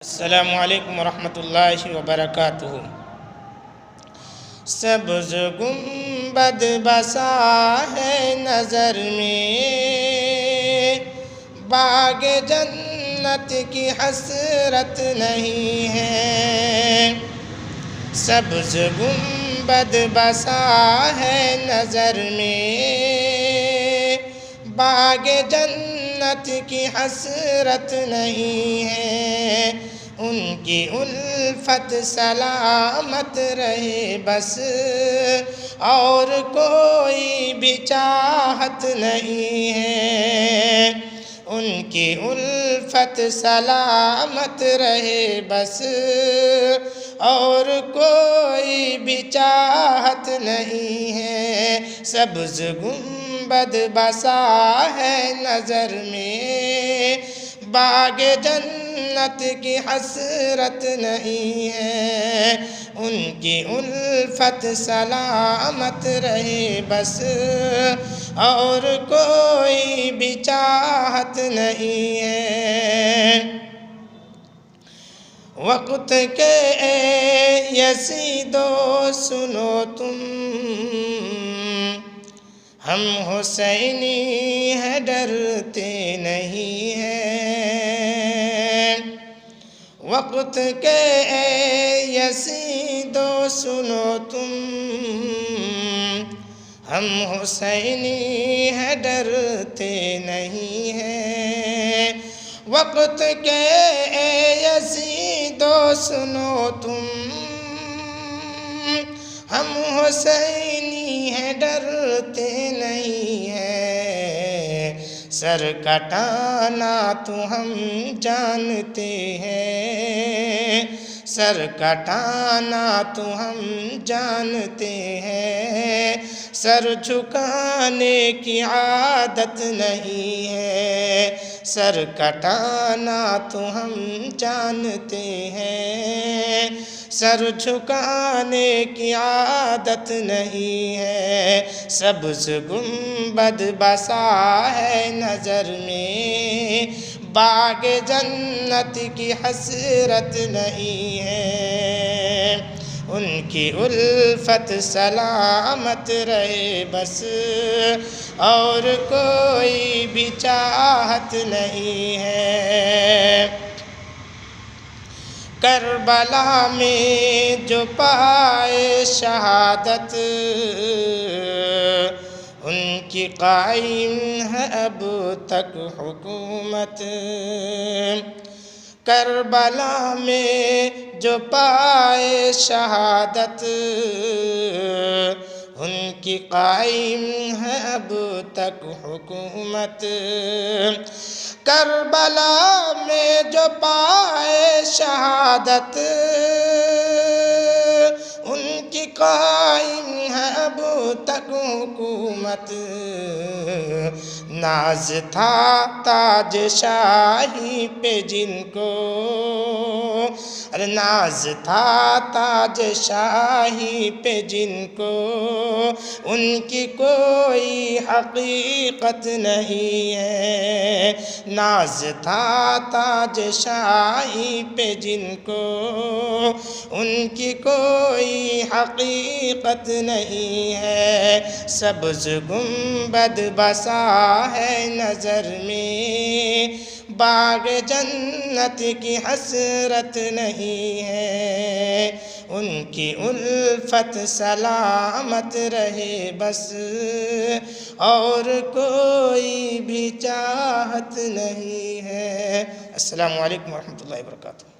السلام علیکم ورحمۃ اللہ وبرکاتہ۔ سبز گنبد بسا ہے نظر میں، باغ جنت کی حسرت نہیں ہے۔ سبز گنبد بسا ہے نظر میں، باغ جنت کی حسرت نہیں ہے۔ ان کی الفت سلامت رہے بس، اور کوئی بھی چاہت نہیں ہے۔ ان کی الفت سلامت رہے بس، اور کوئی بھی چاہت نہیں ہے۔ سبز گنبد بسا ہے نظر میں، باغ جنت کی حسرت نہیں ہے۔ ان کی الفت سلامت رہے بس، اور کوئی بھی چاہت نہیں ہے۔ وقت کے اے یزیدو سنو تم، ہم حسینی ہیں ڈرتے نہیں ہیں۔ وقت کے اے یزیدو سنو تم، ہم حسینی ہیں ڈرتے نہیں ہیں۔ وقت کے اے یزیدو سنو تم، ہم حسینی ہیں ڈرتے نہیں ہیں۔ سر کٹانا تو ہم جانتے ہیں، سر کٹانا تو ہم جانتے ہیں۔ سر جھکانے کی عادت نہیں ہے، سر کٹانا تو ہم جانتے ہیں۔ سر جھکانے کی عادت نہیں ہے۔ سبز گنبد بسا ہے نظر میں، باغ جنت کی حسرت نہیں ہے۔ ان کی الفت سلامت رہے بس، اور کوئی بھی چاہت نہیں ہے۔ کربلا میں جو پائے شہادت، ان کی قائم ہے اب تک حکومت۔ کربلا میں جو پائے شہادت، ان کی قائم ہے اب تک حکومت۔ کربلا میں جو پائے شہادت، ان کی قائم ہے اب تک حکومت۔ ناز تھا تاج شاہی پہ جن کو، ناز تھا تاج شاہی پہ جن کو، ان کی کوئی حقیقت نہیں ہے۔ ناز تھا تاج شاہی پہ جن کو، ان کی کوئی حقیقت نہیں ہے۔ سبز گنبد بسا ہے نظر میں، باغ جنت کی حسرت نہیں ہے۔ ان کی الفت سلامت رہے بس، اور کوئی بھی چاہت نہیں ہے۔ السلام علیکم ورحمۃ اللہ وبرکاتہ۔